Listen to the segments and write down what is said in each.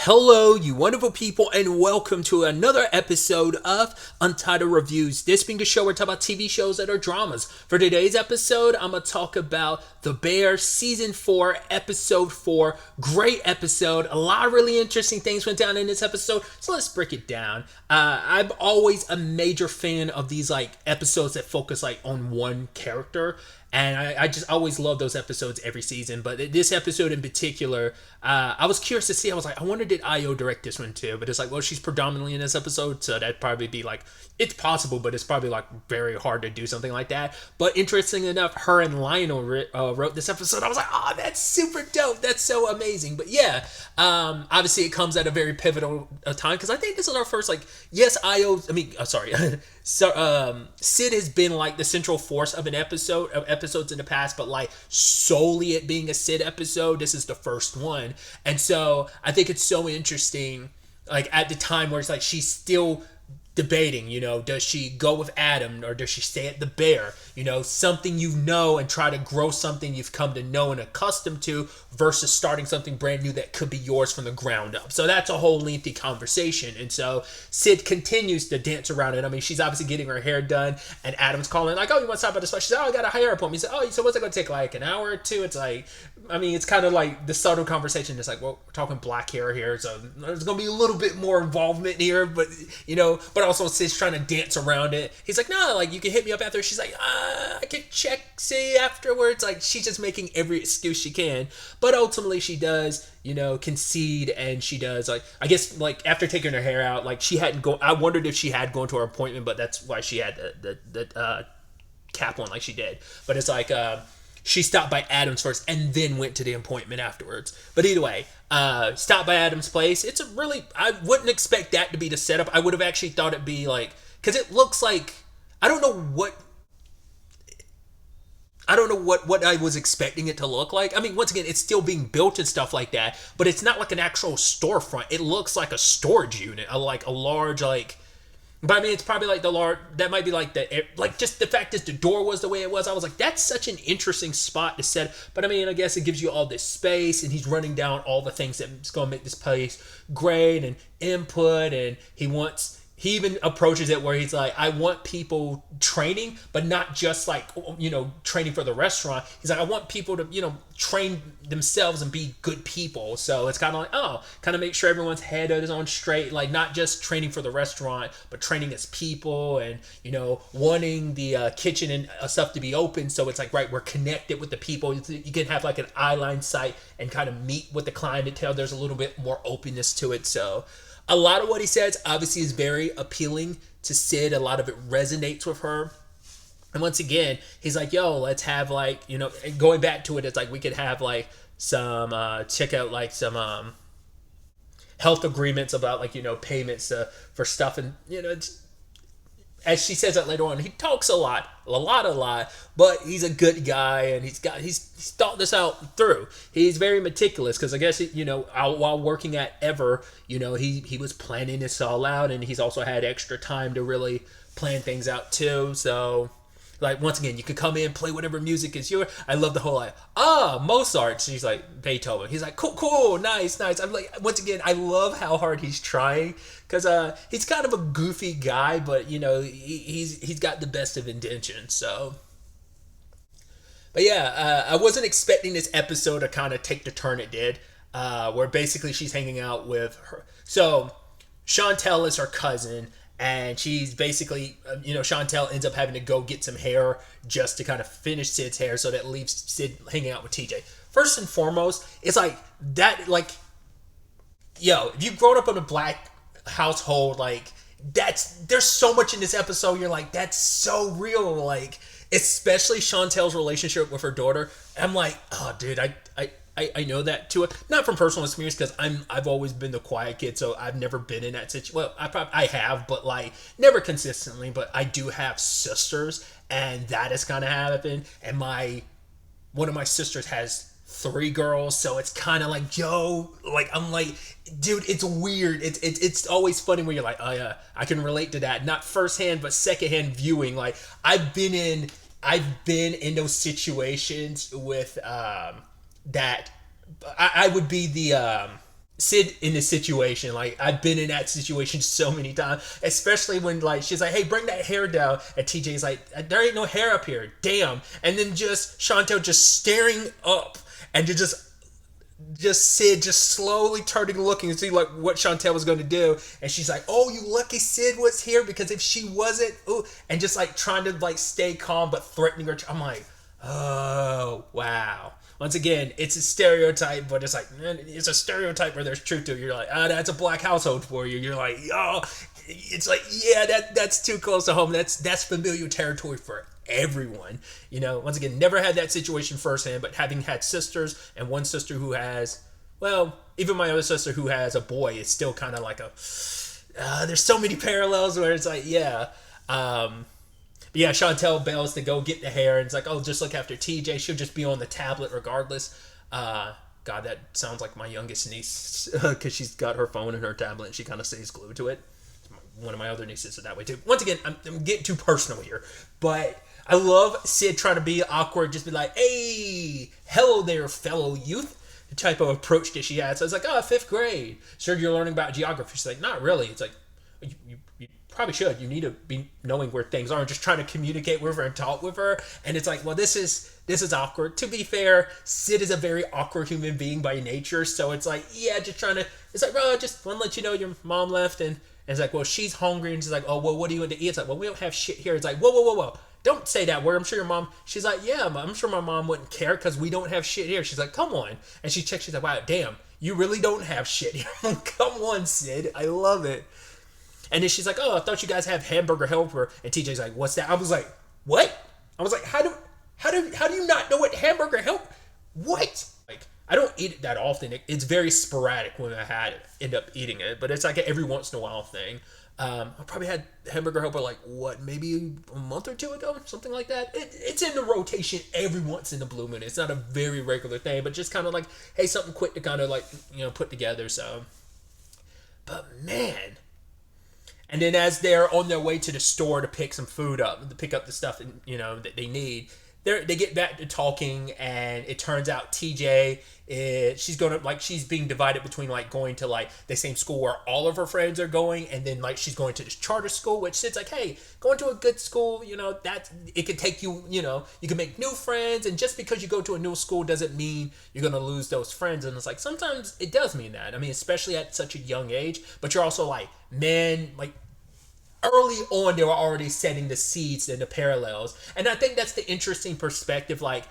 Hello, you wonderful people, and welcome to another episode of Untitled Reviews. This being a show where I talk about TV shows that are dramas. For today's episode, I'm going to talk about The Bear, Season 4, Episode 4. Great episode. A lot of really interesting things went down in this episode, so let's break it down. I'm always a major fan of these episodes that focus on one character. And I just always love those episodes every season. But this episode in particular, I was curious to see. I was like, I wonder did Io direct this one too? But it's well, she's predominantly in this episode. So that'd probably be it's possible, but it's probably very hard to do something like that. But interesting enough, her and Lionel wrote this episode. I was like, oh, that's super dope. That's so amazing. But yeah, obviously it comes at a very pivotal time. Because I think this is our first, yes, sorry. So Sid has been the central force of episodes in the past, but solely it being a Sid episode, this is the first one. And so I think it's so interesting, at the time where it's she's still debating, does she go with Adam or does she stay at the Bear? Something and try to grow something you've come to know and accustomed to versus starting something brand new that could be yours from the ground up. So that's a whole lengthy conversation. And so Sid continues to dance around it. I mean, she's obviously getting her hair done and Adam's calling oh, you want to stop by this place? She said, oh, I got a hair appointment. He said, oh, so what's it going to take, an hour or two? It's it's kind of the subtle conversation. It's well, we're talking black hair here, so there's going to be a little bit more involvement here, but, but also Sid's trying to dance around it. He's like, no, you can hit me up after. She's like, I can see afterwards. She's just making every excuse she can. But ultimately she does, concede, and she does, I guess, after taking her hair out, she hadn't I wondered if she had gone to her appointment, but that's why she had the cap on she did. But it's she stopped by Adam's first and then went to the appointment afterwards. But either way, stopped by Adam's place. It's I wouldn't expect that to be the setup. I would have actually thought it'd be because it looks I don't know what I was expecting it to look like. I mean, once again, it's still being built and stuff like that, but it's not an actual storefront. It looks like a storage unit, a large but I mean, it's probably the large, that might be just the fact that the door was the way it was. I was that's such an interesting spot to set. But I mean, I guess it gives you all this space, and he's running down all the things that's going to make this place great and input, and he even approaches it where he's I want people training, but not just training for the restaurant. He's I want people to, train themselves and be good people. So it's kind of make sure everyone's head is on straight, not just training for the restaurant, but training as people and, wanting the kitchen and stuff to be open. So it's right, we're connected with the people. You can have an eye line sight and kind of meet with the clientele. There's a little bit more openness to it. So a lot of what he says obviously is very appealing to Sid. A lot of it resonates with her. And once again, he's yo, let's have going back to it, it's we could have some, check out some health agreements about payments for stuff. And, it's, as she says that later on, he talks a lot, but he's a good guy, and he's thought this out through. He's very meticulous because I guess while working at Ever, he was planning this all out, and he's also had extra time to really plan things out too. So once again, you could come in, play whatever music is yours. I love the whole Mozart. She's Beethoven. He's cool, nice. I'm once again, I love how hard he's trying because he's kind of a goofy guy, but he's got the best of intentions. So, but yeah, I wasn't expecting this episode to kind of take the turn it did, where basically she's hanging out with her. So Chantel is her cousin. And she's basically, Chantel ends up having to go get some hair just to kind of finish Sid's hair, so that leaves Sid hanging out with TJ. First and foremost, it's yo, if you've grown up in a black household, there's so much in this episode, you're that's so real, especially Chantel's relationship with her daughter. I'm oh, dude, I know that too, not from personal experience because I've always been the quiet kid, so I've never been in that situation. Well, I have, but never consistently. But I do have sisters, and that has kind of happened. And one of my sisters has 3 girls, so it's kind of yo, I'm dude, it's weird. It's always funny when you're oh yeah, I can relate to that. Not firsthand, but secondhand viewing. I've been in those situations with that I would be the Sid in this situation. Like, I've been in that situation so many times, especially when like she's like, "Hey, bring that hair down," and TJ's like, "There ain't no hair up here, damn." And then just Chantel just staring up, and you just Sid just slowly turning, looking to see like what Chantel was going to do, and she's like, "Oh, you lucky Sid was here, because if she wasn't, ooh," and just like trying to like stay calm but threatening her. I'm like, oh wow. Once again, it's a stereotype, but it's like, man, it's a stereotype where there's truth to it. You're like, ah, that's a black household for you. You're like, oh, it's like, yeah, that's too close to home. That's familiar territory for everyone. Once again, never had that situation firsthand, but having had sisters, and one sister who has, well, even my other sister who has a boy, it's still kind of like there's so many parallels where it's like, yeah. But yeah, Chantel bails to go get the hair, and it's like, oh, just look after TJ. She'll just be on the tablet regardless. God, that sounds like my youngest niece, because she's got her phone and her tablet, and she kind of stays glued to it. One of my other nieces are that way too. Once again, I'm getting too personal here, but I love Sid trying to be awkward, just be like, "Hey, hello there, fellow youth." The type of approach that she had. So it's like, oh, fifth grade. Sure, you're learning about geography. She's like, not really. It's like, you probably should. You need to be knowing where things are and just trying to communicate with her and talk with her. And it's like, well, this is awkward. To be fair, Sid is a very awkward human being by nature. So it's like, yeah, just trying to, it's like, bro, just want to let you know your mom left. And it's like, well, she's hungry. And she's like, oh, well, what do you want to eat? It's like, well, we don't have shit here. It's like, whoa, whoa, whoa, whoa. Don't say that word. I'm sure your mom, she's like, yeah, I'm sure my mom wouldn't care because we don't have shit here. She's like, come on. And she checks, she's like, wow, damn, you really don't have shit here. Come on, Sid. I love it. And then she's like, oh, I thought you guys have hamburger helper. And TJ's like, what's that? I was like, what? I was like, how do you not know what hamburger help? What? Like, I don't eat it that often. It's very sporadic when I end up eating it, but it's like an every once in a while thing. I probably had hamburger helper like maybe a month or two ago, something like that. It's in the rotation every once in the blue moon. It's not a very regular thing, but just kind of like, hey, something quick to kind of like, put together. So, but man. And then as they're on their way to the store to pick some food up, to pick up the stuff that they need, they get back to talking, and it turns out TJ she's being divided between like going to like the same school where all of her friends are going, and then like she's going to this charter school, which Sid's like, hey, going to a good school, that it could take you, you can make new friends, and just because you go to a new school doesn't mean you're gonna lose those friends. And it's like, sometimes it does mean that. I mean, especially at such a young age, but you're also like, man, like early on they were already setting the seeds and the parallels. And I think that's the interesting perspective. Like,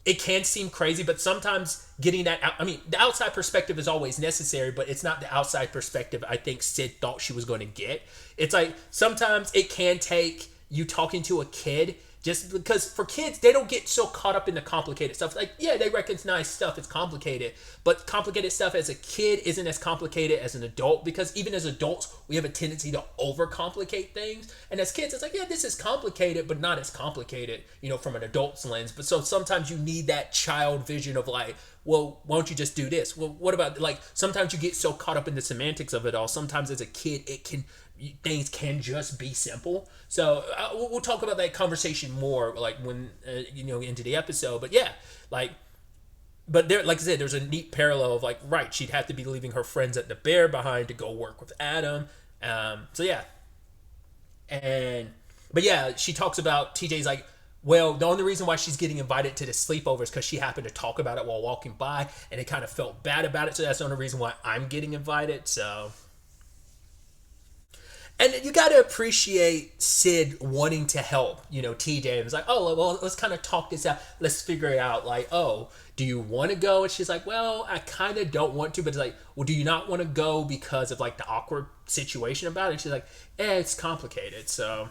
it can seem crazy, but sometimes getting that out, I mean, the outside perspective is always necessary, but it's not the outside perspective I think Sid thought she was going to get. It's like, sometimes it can take you talking to a kid, just because for kids, they don't get so caught up in the complicated stuff. Like, yeah, they recognize stuff is complicated, but complicated stuff as a kid isn't as complicated as an adult, because even as adults, we have a tendency to overcomplicate things. And as kids, it's like, yeah, this is complicated, but not as complicated, from an adult's lens. But so sometimes you need that child vision of like, well, why don't you just do this? Well, what about, like, sometimes you get so caught up in the semantics of it all. Sometimes as a kid, things can just be simple. So we'll talk about that conversation more, like when into the episode. But yeah, like, but there, like I said, there's a neat parallel of like, right, she'd have to be leaving her friends at the Bear behind to go work with Adam. So yeah, but yeah, she talks about TJ's like, well, the only reason why she's getting invited to the sleepover is because she happened to talk about it while walking by, and it kind of felt bad about it. So that's the only reason why I'm getting invited. So. And you got to appreciate Sid wanting to help, TJ. And it's like, oh, well, let's kind of talk this out. Let's figure it out. Like, oh, do you want to go? And she's like, well, I kind of don't want to. But it's like, well, do you not want to go because of like the awkward situation about it? And she's like, it's complicated. So.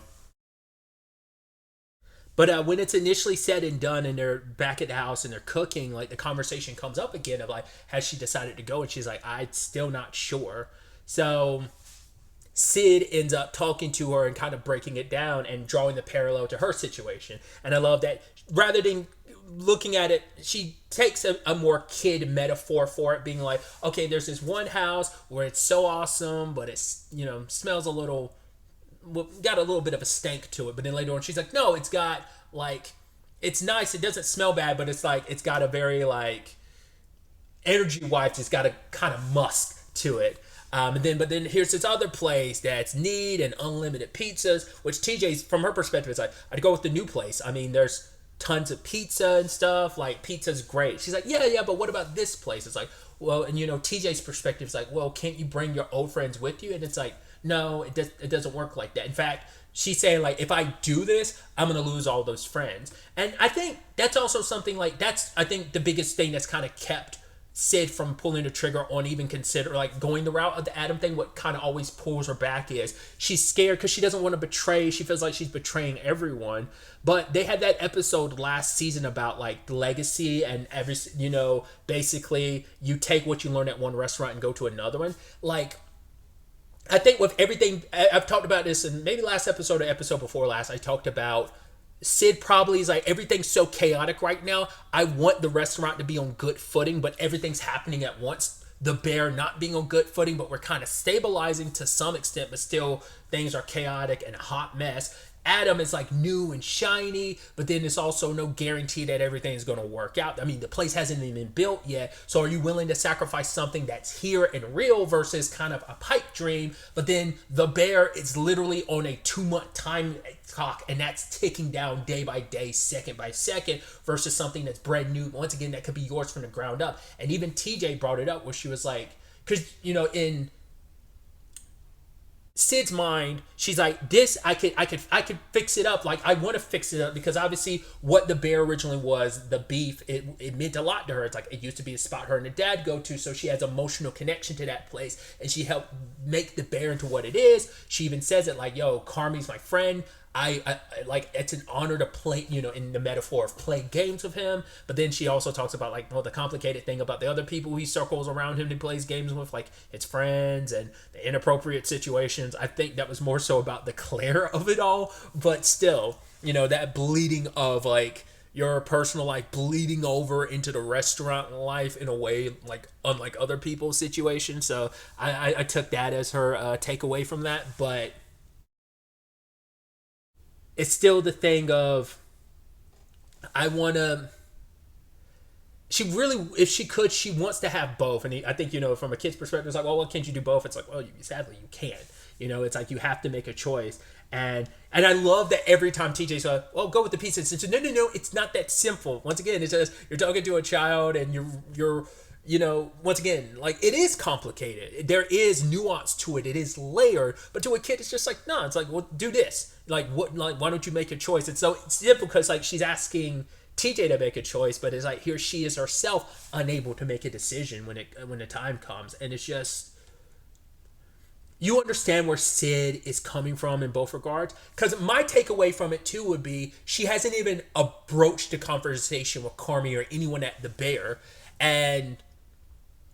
But when it's initially said and done and they're back at the house and they're cooking, like the conversation comes up again of like, has she decided to go? And she's like, I'm still not sure. So Sid ends up talking to her and kind of breaking it down and drawing the parallel to her situation. And I love that rather than looking at it, she takes a more kid metaphor for it, being like, okay, there's this one house where it's so awesome, but it's, smells a little, got a little bit of a stank to it. But then later on, she's like, no, it's got like, it's nice. It doesn't smell bad, but it's like, it's got a very like energy wise, it's got a kind of musk to it. But then here's this other place that's neat and unlimited pizzas, which TJ's, from her perspective, is like, I'd go with the new place. I mean, there's tons of pizza and stuff. Like, pizza's great. She's like, yeah, but what about this place? It's like, well, and TJ's perspective is like, well, can't you bring your old friends with you? And it's like, no, it doesn't work like that. In fact, she's saying, like, if I do this, I'm going to lose all those friends. And I think that's also something, like, that's, I think, the biggest thing that's kind of kept Sid from pulling the trigger on even consider like going the route of the Adam thing. What kind of always pulls her back is she's scared because she doesn't want to betray. She feels like she's betraying everyone. But they had that episode last season about like legacy and basically you take what you learn at one restaurant and go to another one. Like, I think with everything, I've talked about this in maybe last episode or episode before last, I talked about Sid probably is like, everything's so chaotic right now. I want the restaurant to be on good footing, but everything's happening at once. The bear not being on good footing, but we're kind of stabilizing to some extent, but still things are chaotic and a hot mess. Adam is like new and shiny, but then it's also no guarantee that everything is going to work out. I mean, the place hasn't even been built yet. So are you willing to sacrifice something that's here and real versus kind of a pipe dream? But then the bear is literally on a 2-month time clock, and that's ticking down day by day, second by second, versus something that's brand new. Once again, that could be yours from the ground up. And even TJ brought it up where she was like, because, in Sid's mind, she's like, this I could fix it up. Like, I want to fix it up because obviously what the bear originally was, the beef, it meant a lot to her. It's like, it used to be a spot her and her dad go to, so she has emotional connection to that place, and she helped make the bear into what it is. She even says it like, yo, Carmi's my friend. I like, it's an honor to play, in the metaphor of play games with him. But then she also talks about like, the complicated thing about the other people he circles around him and plays games with, like his friends and the inappropriate situations. I think that was more so about the Claire of it all, but still, that bleeding of like your personal life bleeding over into the restaurant life in a way like unlike other people's situations. So I took that as her takeaway from that, but it's still the thing of, she really, if she could, she wants to have both. And I think, from a kid's perspective, it's like, well, can't you do both? It's like, well, sadly, you can't. It's like you have to make a choice. And I love that every time TJ's like, well, go with the pizza. It's no, it's not that simple. Once again, it's just, you're talking to a child and you're once again, like, it is complicated. There is nuance to it. It is layered. But to a kid, it's just like, no, it's like, well, do this. Like, what? Like, why don't you make a choice? It's so simple because, like, she's asking TJ to make a choice, but it's like, here she is herself unable to make a decision when the time comes. And it's just, you understand where Sid is coming from in both regards. Because my takeaway from it, too, would be she hasn't even broached the conversation with Carmi or anyone at the Bear. And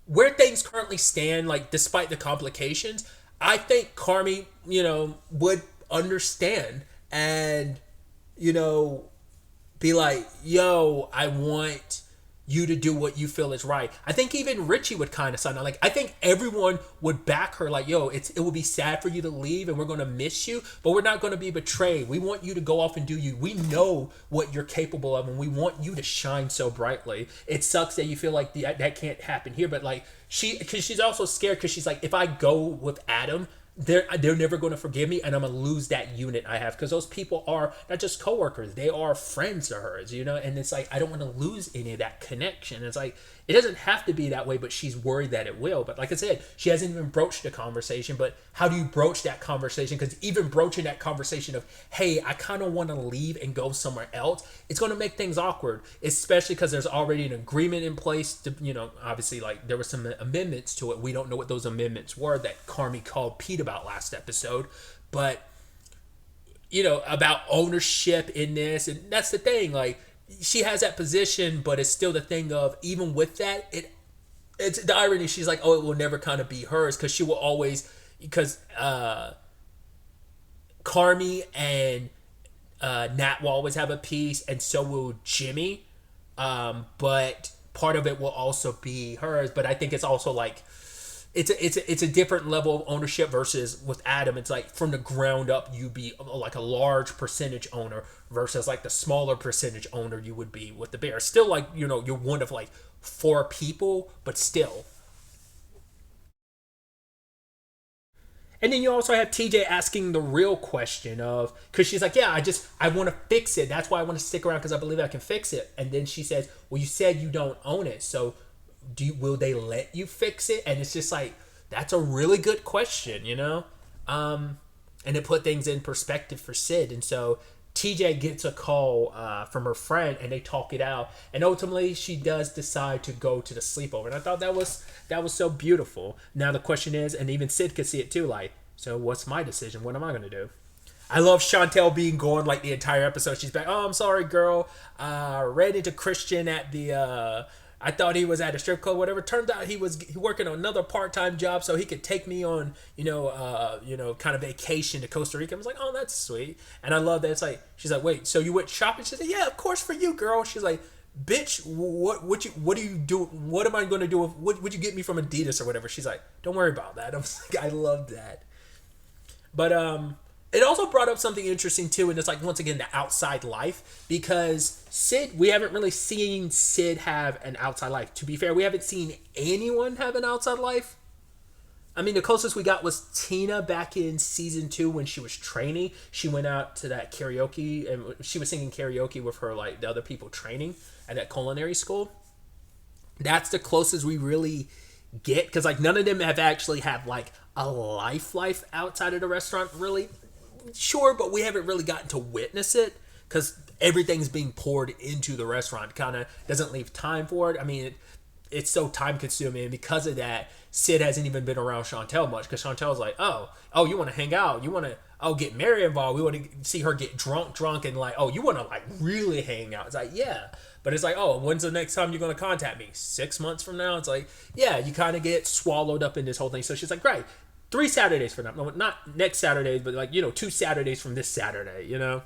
where things currently stand, like, despite the complications, I think Carmi, would understand and, be like, yo, I want you to do what you feel is right. I think even Richie would kind of sign on. Like, I think everyone would back her like, yo, it would be sad for you to leave and we're going to miss you, but we're not going to be betrayed. We want you to go off and do you. We know what you're capable of and we want you to shine so brightly. It sucks that you feel like that can't happen here, but like, because she's also scared because she's like, if I go with Adam, they're never going to forgive me and I'm going to lose that unit I have, because those people are not just coworkers, they are friends to hers, and it's like, I don't want to lose any of that connection. It's like, it doesn't have to be that way, but she's worried that it will. But like I said, she hasn't even broached the conversation. But how do you broach that conversation? Because even broaching that conversation of, hey, I kind of want to leave and go somewhere else, it's going to make things awkward, especially because there's already an agreement in place to, obviously, like, there were some amendments to it. We don't know what those amendments were that Carmi called Pete about last episode, but about ownership in this. And that's the thing, like, she has that position, but it's still the thing of, even with that, it's the irony. She's like, oh, it will never kind of be hers, because she will always, because Carmi and Nat will always have a piece, and so will Jimmy, but part of it will also be hers. But I think it's also like, it's a different level of ownership versus with Adam. It's like, from the ground up, you be like a large percentage owner versus like the smaller percentage owner you would be with the Bear. Still, like, you're one of like 4 people, but still. And then you also have TJ asking the real question of, because she's like, yeah, I want to fix it. That's why I want to stick around because I believe I can fix it. And then she says, well, you said you don't own it. So will they let you fix it? And it's just like, that's a really good question, you know? And it put things in perspective for Sid. And so TJ gets a call from her friend and they talk it out. And ultimately she does decide to go to the sleepover. And I thought that was so beautiful. Now the question is, and even Sid could see it too, like, so what's my decision? What am I going to do? I love Chantel being gone like the entire episode. She's back. Oh, I'm sorry, girl. Ran into Christian at the... I thought he was at a strip club, whatever. Turns out he was working on another part-time job so he could take me on, kind of vacation to Costa Rica. I was like, oh, that's sweet. And I love that. It's like, she's like, wait, so you went shopping? She said, yeah, of course for you, girl. She's like, bitch, what do you do? What am I going to do? What would you get me from Adidas or whatever? She's like, don't worry about that. I was like, I love that. But it also brought up something interesting too, and it's like, once again, the outside life, because Sid, we haven't really seen Sid have an outside life. To be fair, we haven't seen anyone have an outside life. I mean, the closest we got was Tina back in season 2 when she was training. She went out to that karaoke and she was singing karaoke with her, like, the other people training at that culinary school. That's the closest we really get, because like none of them have actually had like a life outside of the restaurant, really. Sure, but we haven't really gotten to witness it because everything's being poured into the restaurant. Kind of doesn't leave time for it. I mean, it's so time consuming, and because of that, Sid hasn't even been around Chantel much, because Chantel's like, oh, you want to hang out, you want to get Mary involved, we want to see her get drunk, and like, oh, you want to like really hang out. It's like, yeah, but it's like, oh, when's the next time you're going to contact me? 6 months from now? It's like, yeah, you kind of get swallowed up in this whole thing. So she's like, great. 3 Saturdays from now. No, not next Saturdays, but like, 2 Saturdays from this Saturday,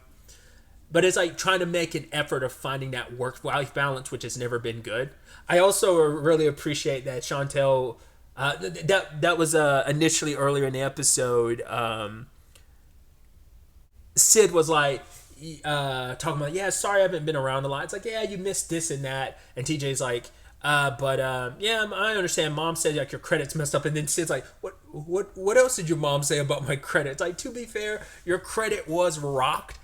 But it's like trying to make an effort of finding that work-life balance, which has never been good. I also really appreciate that Chantel, that was initially earlier in the episode, Sid was like, talking about, yeah, sorry I haven't been around a lot. It's like, yeah, you missed this and that. And TJ's like, yeah, I understand. Mom said like your credit's messed up, and then Sid's like, what else did your mom say about my credit? It's like, to be fair, your credit was rocked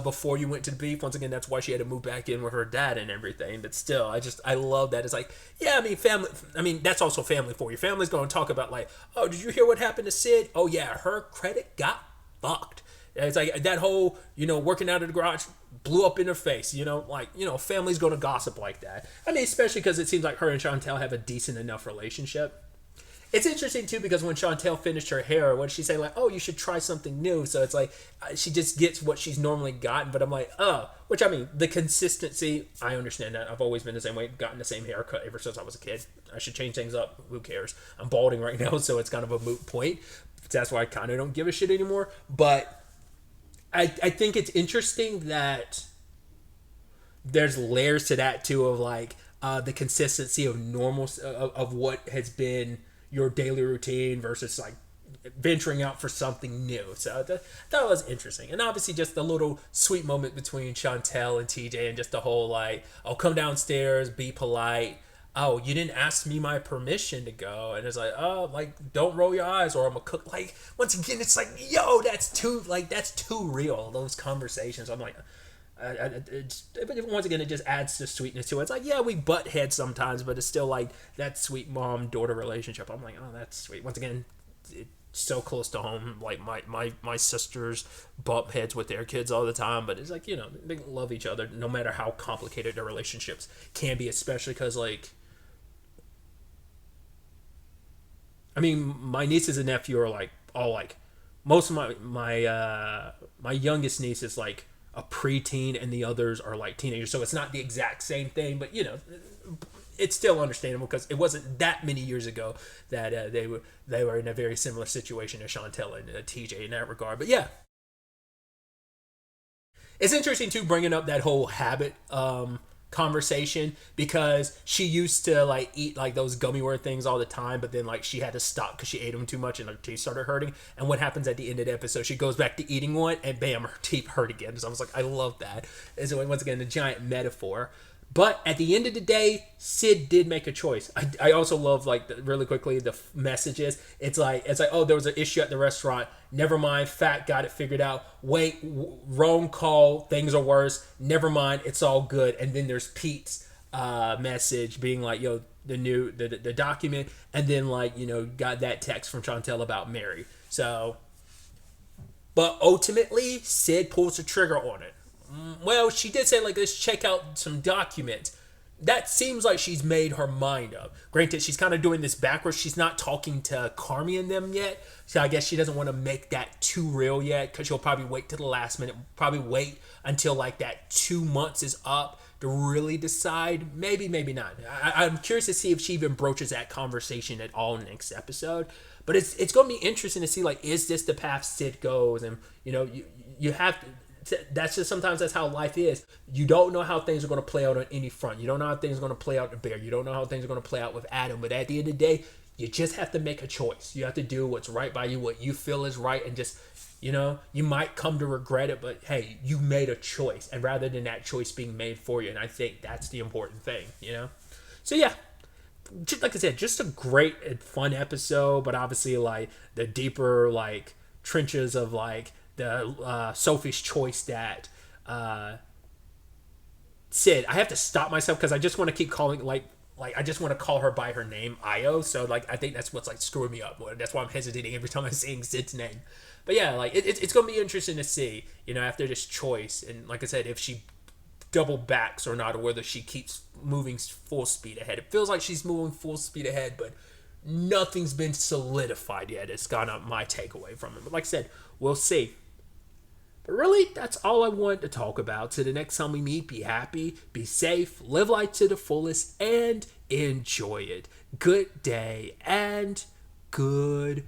before you went to the beef. Once again, that's why she had to move back in with her dad and everything. But still, I love that. It's like, yeah, I mean, family. I mean, that's also family for you. Family's going to talk about like, oh, did you hear what happened to Sid? Oh yeah, her credit got fucked. It's like that whole, working out of the garage blew up in her face, family's going to gossip like that. I mean, especially because it seems like her and Chantel have a decent enough relationship. It's interesting, too, because when Chantel finished her hair, what did she say? Like, oh, you should try something new. So it's like she just gets what she's normally gotten. But I'm like, oh, which, I mean, the consistency, I understand that. I've always been the same way, gotten the same haircut ever since I was a kid. I should change things up. Who cares? I'm balding right now, so it's kind of a moot point. That's why I kind of don't give a shit anymore. But I think it's interesting that there's layers to that too, of like the consistency of normal of what has been your daily routine versus like venturing out for something new. So that was interesting, and obviously just the little sweet moment between Chantel and TJ, and just the whole like, oh, come downstairs, be polite. Oh, you didn't ask me my permission to go. And it's like, oh, like, don't roll your eyes or I'm gonna cook. Like, once again, it's like, yo, that's too real, those conversations. I'm like, once again, it just adds the sweetness to it. It's like, yeah, we butt heads sometimes, but it's still like that sweet mom-daughter relationship. I'm like, oh, that's sweet. Once again, it's so close to home. Like, my sisters bump heads with their kids all the time, but it's like, they love each other no matter how complicated their relationships can be, especially because, like, I mean, my nieces and nephew are like all like, most of my youngest niece is like a preteen, and the others are like teenagers. So it's not the exact same thing, but it's still understandable because it wasn't that many years ago that they were in a very similar situation as Chantel and TJ in that regard. But yeah, it's interesting too, bringing up that whole habit conversation, because she used to like eat like those gummy worm things all the time, but then like she had to stop because she ate them too much and her teeth started hurting. And what happens at the end of the episode, she goes back to eating one and bam, her teeth hurt again. So I was like, I love that. And so once again, a giant metaphor. But at the end of the day, Sid did make a choice. I also love like really quickly the messages. It's like oh, there was an issue at the restaurant. Never mind, Fat got it figured out. Wait, wrong call. Things are worse. Never mind, it's all good. And then there's Pete's message being like, yo, the document, and then like got that text from Chantel about Mary. So, but ultimately, Sid pulls the trigger on it. Well, she did say like let's check out some documents. That seems like she's made her mind up. Granted, she's kind of doing this backwards. She's not talking to Carmi and them yet, so I guess she doesn't want to make that too real yet, because she'll probably wait to the last minute. Probably wait until like that 2 months is up to really decide. Maybe, maybe not. I'm curious to see if she even broaches that conversation at all next episode. But it's going to be interesting to see like is this the path Sid goes, and you have to. That's just sometimes that's how life is. You don't know how things are going to play out on any front. You don't know how things are going to play out with Bear. You don't know how things are going to play out with Adam. But at the end of the day, you just have to make a choice. You have to do what's right by you, what you feel is right, and just you might come to regret it, but hey, you made a choice, and rather than that choice being made for you, and I think that's the important thing. So yeah, just like I said, just a great and fun episode, but obviously like the deeper like trenches of like the Sophie's choice that Sid. I have to stop myself because I just want to keep calling like I just want to call her by her name, Io. So like I think that's what's like screwing me up. That's why I'm hesitating every time I'm saying Sid's name. But yeah, like it's gonna be interesting to see, after this choice, and like I said, if she double backs or not, or whether she keeps moving full speed ahead. It feels like she's moving full speed ahead, but nothing's been solidified yet. It's kind of my takeaway from it. But like I said, we'll see. But really, that's all I wanted to talk about. So the next time we meet, be happy, be safe, live life to the fullest, and enjoy it. Good day and good